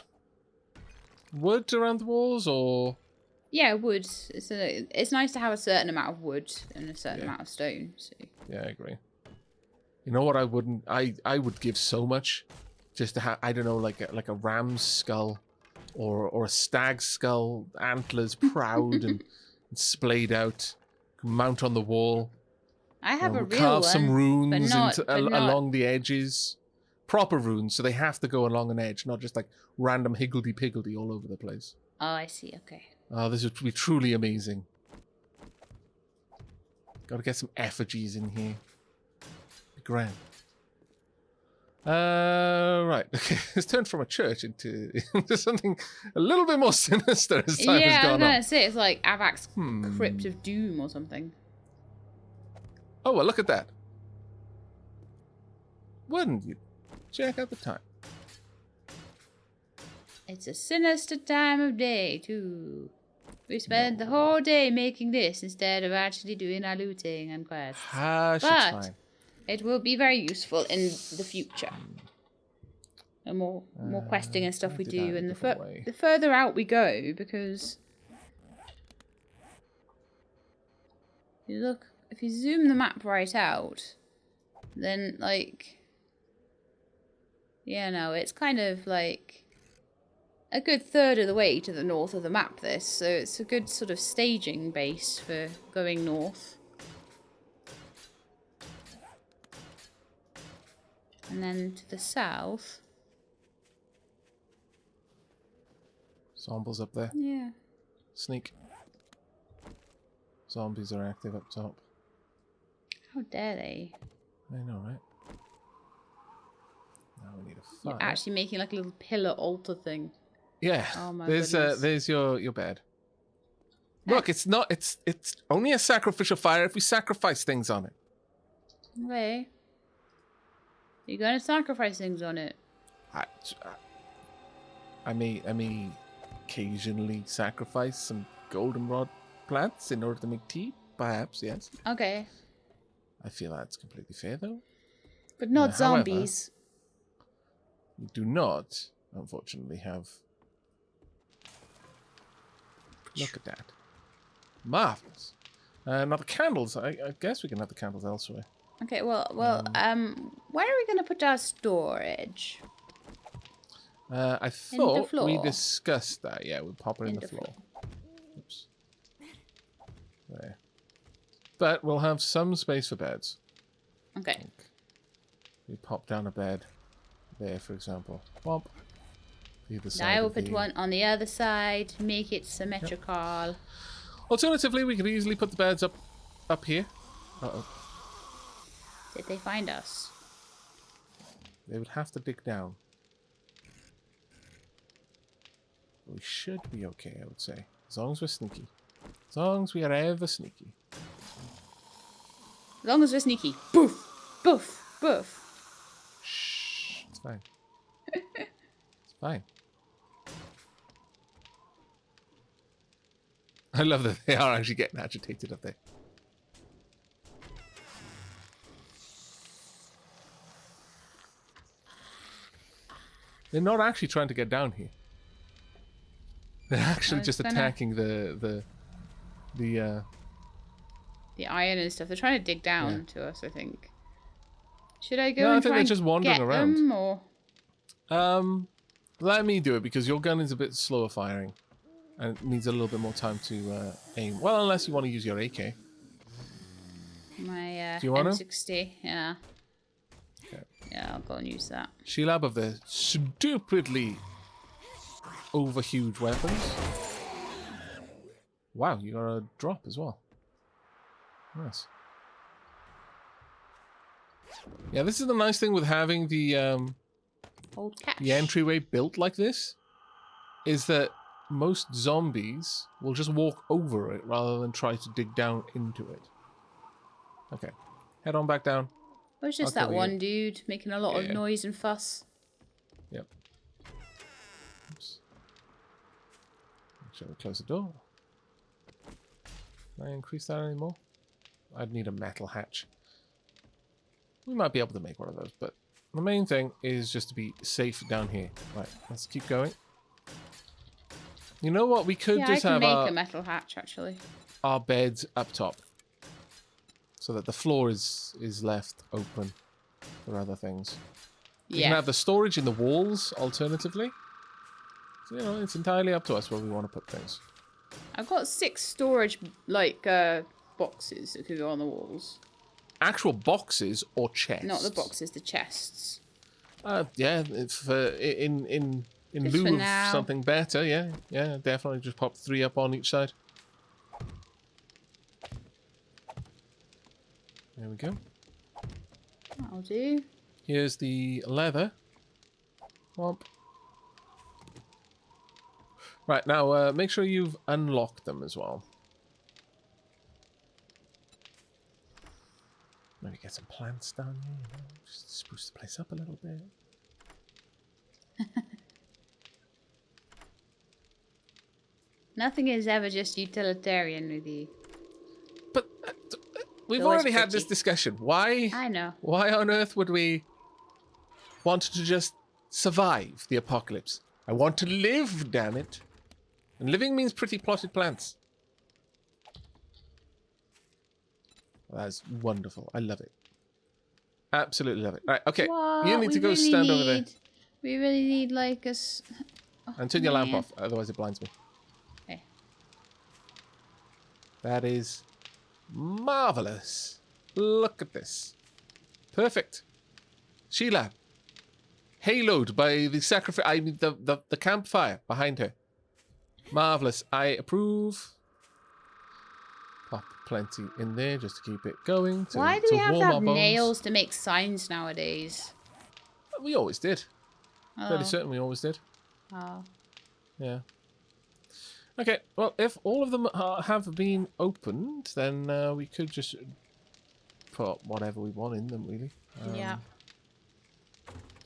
Wood around the walls, or...? Yeah, wood. It's nice to have a certain amount of wood and a certain amount of stone. So. Yeah, I agree. You know what I wouldn't... I would give so much just to have, I don't know, like a ram's skull or a stag's skull, antlers proud and splayed out, mount on the wall. I have a real carve one, some runes but along the edges. Proper runes, so they have to go along an edge, not just like random higgledy-piggledy all over the place. Oh, I see. Okay. Oh, this would be truly amazing. Gotta get some effigies in here. Be grand. Right. Okay. It's turned from a church into something a little bit more sinister as time has gone on. Yeah, I was gonna say it's like Aavak's Crypt of Doom or something. Oh, well, look at that. Wouldn't you? Check out the time. It's a sinister time of day, too. We spent the whole day making this instead of actually doing our looting and quests. Hush, but it's fine. It will be very useful in the future. The more questing and stuff we do, and the further out we go, because if you zoom the map right out, then like, yeah, no, it's kind of like a good third of the way to the north of the map, this, so it's a good sort of staging base for going north. And then to the south. Zombies up there. Yeah. Sneak. Zombies are active up top. How dare they? I know, right? Now we need a fire. You're actually making like a little pillar altar thing. Yeah. Oh my there's goodness. there's your bed. Look, it's only a sacrificial fire if we sacrifice things on it. Okay. You're gonna sacrifice things on it. I may occasionally sacrifice some goldenrod plants in order to make tea, perhaps, yes. Okay. I feel that's completely fair, though. But not However, zombies. we do not, unfortunately, have... Look at that. Marvelous. Now the candles, I guess we can have the candles elsewhere. Okay, well, where are we gonna put our storage? I thought we discussed that. Yeah, we'll pop it in the floor. Oops. There. But we'll have some space for beds. Okay. We pop down a bed there, for example. Pop. Either side. I will put one on the other side, make it symmetrical. Yep. Alternatively, we could easily put the beds up here. Uh-oh. Did they find us? They would have to dig down. We should be okay, I would say. As long as we're sneaky. As long as we are ever sneaky. As long as we're sneaky. Boof! Boof! Boof! Shh. It's fine. It's fine. I love that they are actually getting agitated up there. They're not actually trying to get down here. They're actually just attacking the iron and stuff. They're trying to dig down to us, I think. Should I go no, and I think try they're and just wandering get around. them, or? Let me do it because your gun is a bit slower firing. And it needs a little bit more time to aim. Well, unless you want to use your AK. My do you want M60, yeah. Okay. Yeah, I'll go and use that. She'll have the stupidly over huge weapons. Wow, you got a drop as well. Nice. Yeah, this is the nice thing with having the entryway built like this, is that most zombies will just walk over it rather than try to dig down into it. Okay, head on back down. It was just that one dude making a lot of noise and fuss. Yep. Oops. Make sure we close the door. Can I increase that anymore? I'd need a metal hatch. We might be able to make one of those, but the main thing is just to be safe down here. Right, let's keep going. You know what? We could just have make a metal hatch, actually. Our beds up top, so that the floor is left open for other things. You can have the storage in the walls, alternatively. So, you know, it's entirely up to us where we want to put things. I've got 6 storage, like, boxes that could go on the walls. Actual boxes or chests? Not the boxes, the chests. Yeah, if in lieu of something better, yeah, definitely just pop 3 up on each side. There we go. That'll do. Here's the leather. Womp. Right, now make sure you've unlocked them as well. Maybe get some plants down here, you know, just spruce the place up a little bit. Nothing is ever just utilitarian with you. But we've already had this discussion. Why? I know. Why on earth would we want to just survive the apocalypse? I want to live, damn it. And living means pretty plotted plants. That's wonderful. I love it. Absolutely love it. Right, okay. What? You need to go stand over there. We really need like a... And turn your lamp off, otherwise it blinds me. Okay. That is marvelous. Look at this. Perfect. Sheila. Haloed by the sacrifice. I mean, the campfire behind her. Marvelous. I approve. Pop plenty in there just to keep it going. Why do we have to have nails to make signs nowadays? We always did. Oh. Fairly certain we always did. Oh. Yeah. Okay, well, if all of them have been opened, then we could just put whatever we want in them, really. Yeah.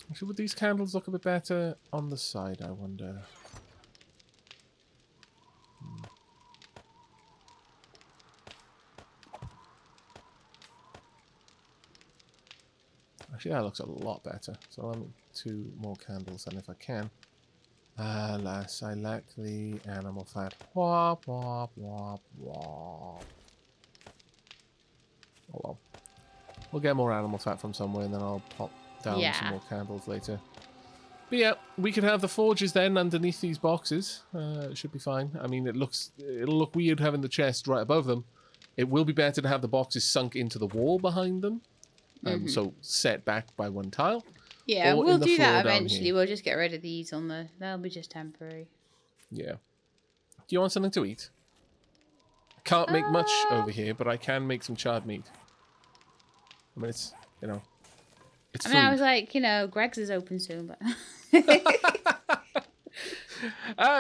Actually, would these candles look a bit better on the side, I wonder? Actually, that looks a lot better. So I'll make 2 more candles, and if I can. Alas, I lack the animal fat. Wop, wop, wop, wop. Oh well. We'll get more animal fat from somewhere, and then I'll pop down some more candles later. But yeah, we could have the forges then underneath these boxes. It should be fine. I mean, it'll look weird having the chest right above them. It will be better to have the boxes sunk into the wall behind them. So set back by 1 tile. Yeah, we'll do that eventually. We'll just get rid of these on the... They'll be just temporary. Yeah. Do you want something to eat? Can't make much over here, but I can make some charred meat. I mean, it's, you know... It's food. I was like, you know, Greg's is open soon, but...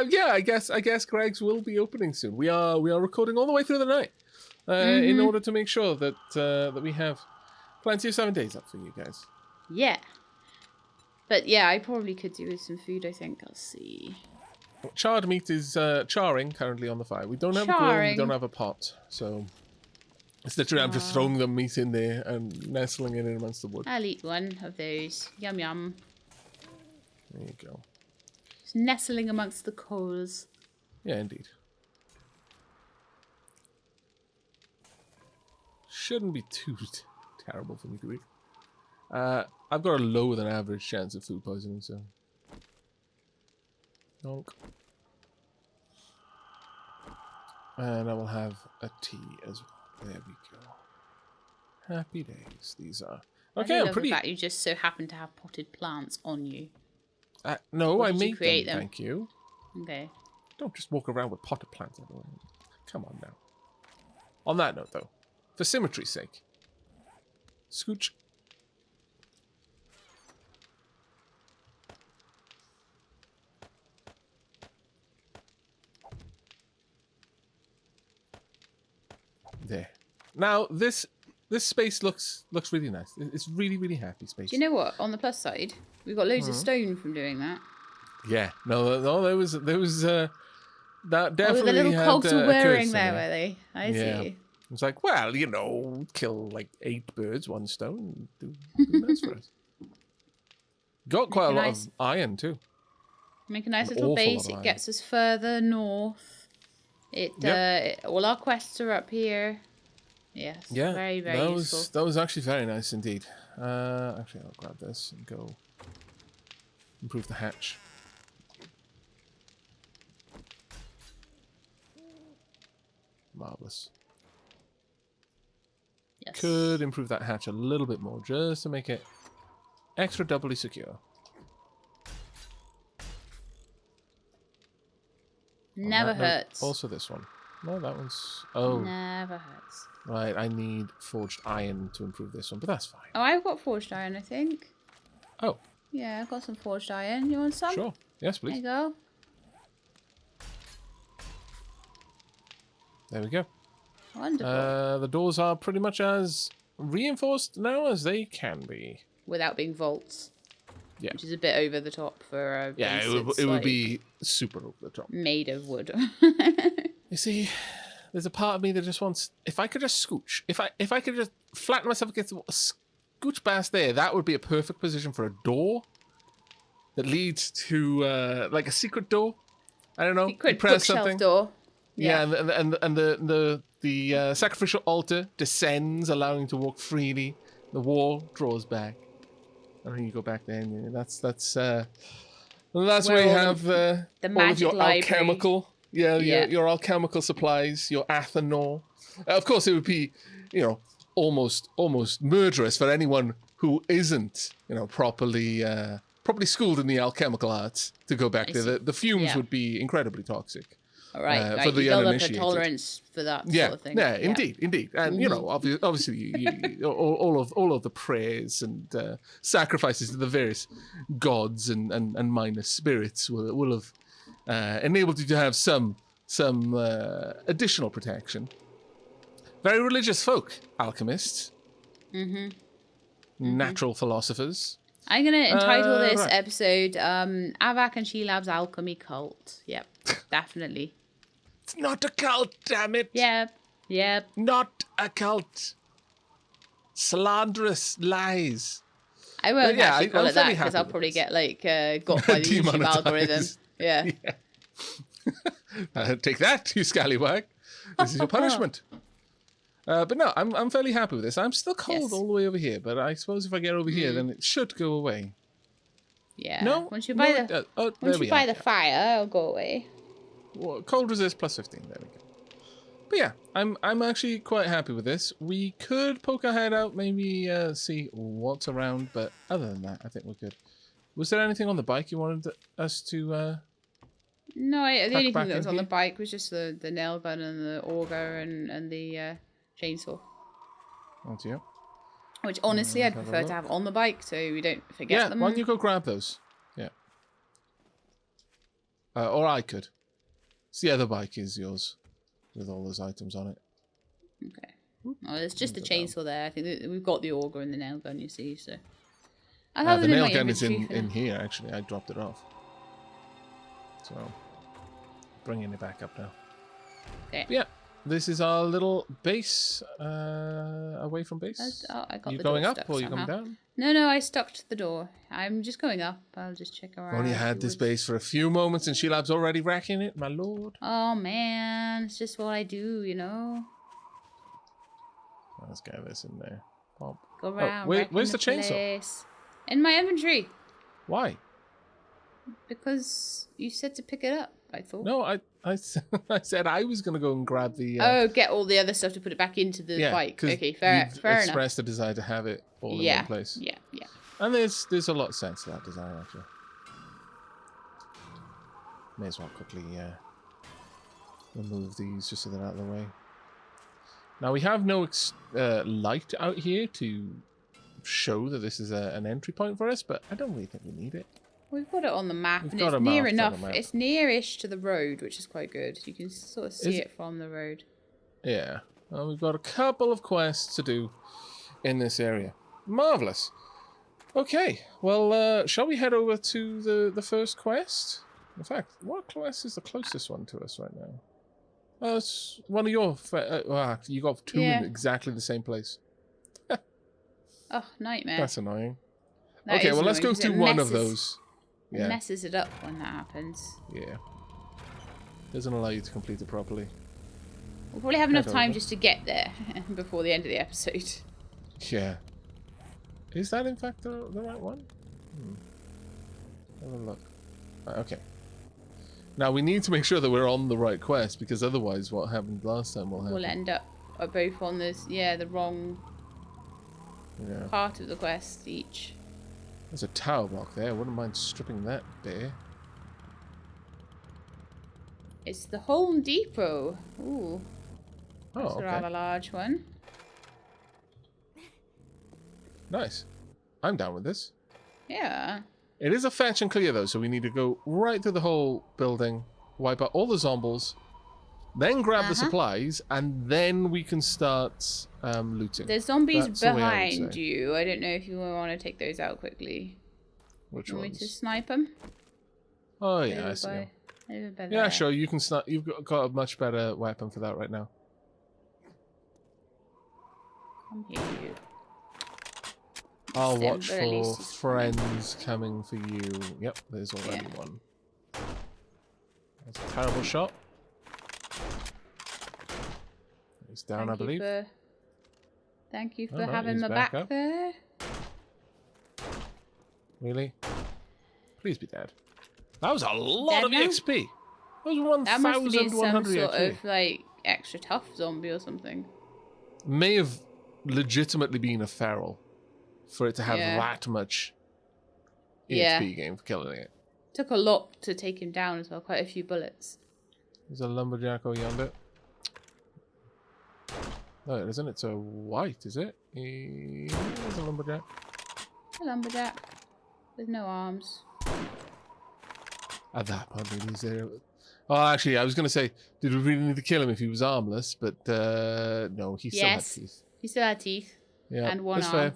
yeah, I guess Greg's will be opening soon. We are recording all the way through the night. In order to make sure that that we have plenty of 7 days up for you guys. Yeah. But yeah, I probably could do with some food, I think. I'll see. Charred meat is charring currently on the fire. We don't have a grill, we don't have a pot. So it's literally I'm just throwing the meat in there and nestling it in amongst the wood. I'll eat one of those. Yum yum. There you go. Just nestling amongst the coals. Yeah, indeed. Shouldn't be too terrible for me to eat. I've got a lower than average chance of food poisoning, so... Donk. And I will have a tea as well. There we go. Happy days, these are. Okay, I'm pretty... the fact you just so happen to have potted plants on you. No, I made them, thank you. Okay. Don't just walk around with potted plants everywhere. Come on now. On that note, though, for symmetry's sake, scooch. There. Now this space looks really nice. It's really happy space. Do you know what? On the plus side, we got loads of stone from doing that. Yeah. No. There was that definitely. Oh, the little cogs were whirring there, were they? I see. It's like, well, you know, kill like 8 birds, 1 stone. Do nice for us. Got quite a lot of iron too. Make a nice little base. It gets us further north. All our quests are up here. Yes. Yeah. Very useful. That was actually very nice indeed. Actually, I'll grab this and go improve the hatch. Marvelous. Yes. Could improve that hatch a little bit more just to make it extra doubly secure. Never hurts. Also this one. No, that one's... Oh. Never hurts. Right, I need forged iron to improve this one, but that's fine. Oh, I've got forged iron, I think. Oh. Yeah, I've got some forged iron. You want some? Sure. Yes, please. There you go. There we go. Wonderful. The doors are pretty much as reinforced now as they can be. Without being vaults. Yeah. Which is a bit over the top for a base. Yeah, it would be super over the top. Made of wood. You see, there's a part of me that just wants... If I could just scooch, if I could just flatten myself against a scooch past there, that would be a perfect position for a door that leads to like a secret door. I don't know. Secret bookshelf door. Yeah, and the sacrificial altar descends, allowing you to walk freely The war draws back. And then you go back there, and that's where you have the all of your library. alchemical, your alchemical supplies, your athanor. Of course, it would be, almost murderous for anyone who isn't, properly schooled in the alchemical arts to go back there. The fumes would be incredibly toxic. Right. For the you build up a uninitiated. tolerance for that sort of thing. Yeah, indeed. And, obviously, all of the prayers and sacrifices to the various gods and minor spirits will have enabled you to have some additional protection. Very religious folk, alchemists. Natural philosophers. I'm going to entitle this episode Aavak and Shelab's Alchemy Cult. Yep, definitely. It's not a cult, damn it. Yep. Not a cult. Slanderous lies. I won't actually call it that because I'll probably get got by the YouTube algorithm. Yeah. Take that, you scallywag. This is your punishment. But no, I'm fairly happy with this. I'm still cold all the way over here, but I suppose if I get over here, then it should go away. Yeah. No. Once you buy the fire, it'll go away. Well, cold resist plus 15. There we go. But yeah, I'm actually quite happy with this. We could poke our head out, maybe see what's around, but other than that, I think we're good. Was there anything on the bike you wanted us to? No, the only thing that was on the bike was just the nail gun and the auger and the chainsaw. Oh dear. Which honestly, I'd prefer to have on the bike so we don't forget them. Yeah, why don't you go grab those? Yeah. Or I could. So the other bike is yours, with all those items on it. Okay. Oh, there's just the chainsaw there. I think that we've got the auger and the nail gun, you see. So. The nail gun is in here, actually. I dropped it off. So, bringing it back up now. Okay. Yeah, this is our little base, away from base. I got you the going door up stuck or you somehow. coming down? No, I stopped the door. I'm just going up. I'll just check around. Only had this base for a few moments and Shelab's already wrecking it, my lord. Oh man, it's just what I do, Let's get this in there. Pop. Go around. Where's the chainsaw? In my inventory. Why? Because you said to pick it up, I thought. No, I said I was going to go and grab the... get all the other stuff to put it back into the bike. Okay, fair enough. Expressed a desire to have it all in one place. Yeah. And there's a lot of sense to that desire, actually. May as well quickly remove these just so they're out of the way. Now, we have no light out here to show that this is an entry point for us, but I don't really think we need it. We've got it on the map, and it's near enough. It's nearish to the road, which is quite good. You can sort of see it from the road. Yeah. Well, we've got a couple of quests to do in this area. Marvellous. Okay. Well, shall we head over to the first quest? In fact, what quest is the closest one to us right now? It's one of your... you got two in exactly the same place. Oh, nightmare. That's annoying. Okay, well, let's go through one of those. It messes it up when that happens. Yeah. Doesn't allow you to complete it properly. We'll probably have enough time just to get there before the end of the episode. Yeah. Is that in fact the right one? Have a look. Okay. Now we need to make sure that we're on the right quest, because otherwise what happened last time will happen. We'll end up both on this, the wrong part of the quest each. There's a tower block there. I wouldn't mind stripping that bare. It's the Home Depot. Ooh. That's a rather large one. Nice. I'm down with this. Yeah. It is a fetch and clear, though, so we need to go right through the whole building, wipe out all the zombies, then grab the supplies, and then we can start looting. There's zombies behind you. I don't know if you want to take those out quickly. Which ones? Want me to snipe them? Oh, yeah, I see. Yeah, sure, you can snipe. You've got a much better weapon for that right now. Come here, you. I'll watch for friends coming for you. Yep, there's already one. That's a terrible shot. He's down, I believe. Thank you for Oh, no, having he's my back back up. there. Really? Please be dead. That was a lot Dead of now? EXP. That was That must have been some 1,100 sort EXP. of like extra tough zombie or something. May have legitimately been a feral for it to have Yeah. that much Yeah. EXP gain for killing it. Took a lot to take him down as well. Quite a few bullets. There's a lumberjack over yonder. No, it isn't. It's a white, is it? There's a lumberjack. A lumberjack with no arms. At that point, he's there. Oh, actually, I was going to say, did we really need to kill him if he was armless? But no, he still had teeth. He still had teeth. Yeah, And one that's arm. fair.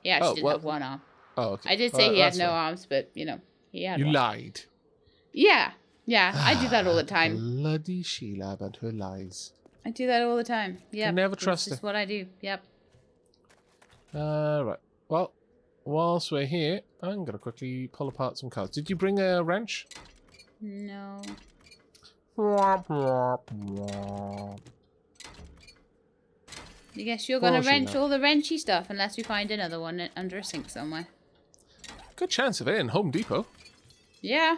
He actually did have one arm. Oh, okay. I did say he had that's no fair. arms, but you know, he had You one. lied. Yeah, I do that all the time. Bloody Sheila and her lies. I do that all the time. Yeah, never trust That's her. what I do. Yep. Right. Well, whilst we're here, I'm going to quickly pull apart some cards. Did you bring a wrench? No. I guess you're gonna wrench all the wrenchy stuff unless we find another one under a sink somewhere. Good chance of it in Home Depot. Yeah.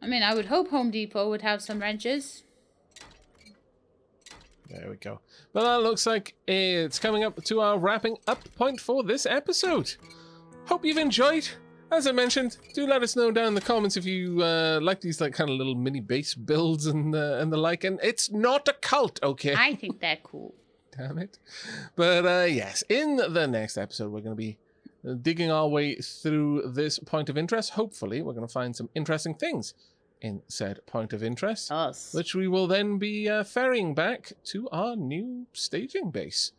I mean, I would hope Home Depot would have some wrenches. There we go. Well, that looks like it's coming up to our wrapping up point for this episode. Hope you've enjoyed. As I mentioned, do let us know down in the comments if you like these like kind of little mini base builds and the like. And it's not a cult, okay? I think they're cool. Damn it. But yes, in the next episode, we're going to be digging our way through this point of interest. Hopefully, we're going to find some interesting things in said point of interest, which we will then be ferrying back to our new staging base.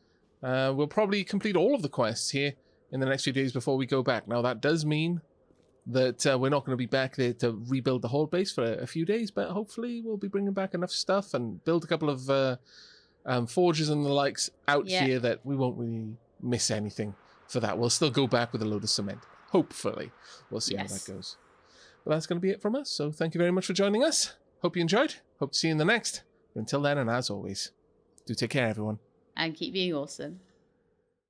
We'll probably complete all of the quests here in the next few days before we go back. Now, that does mean that we're not going to be back there to rebuild the Horde base for a few days, but hopefully we'll be bringing back enough stuff and build a couple of forges and the likes out here that we won't really miss anything for that. We'll still go back with a load of cement. Hopefully. We'll see how that goes. But that's going to be it from us. So thank you very much for joining us. Hope you enjoyed. Hope to see you in the next. But until then, and as always, do take care, everyone. And keep being awesome.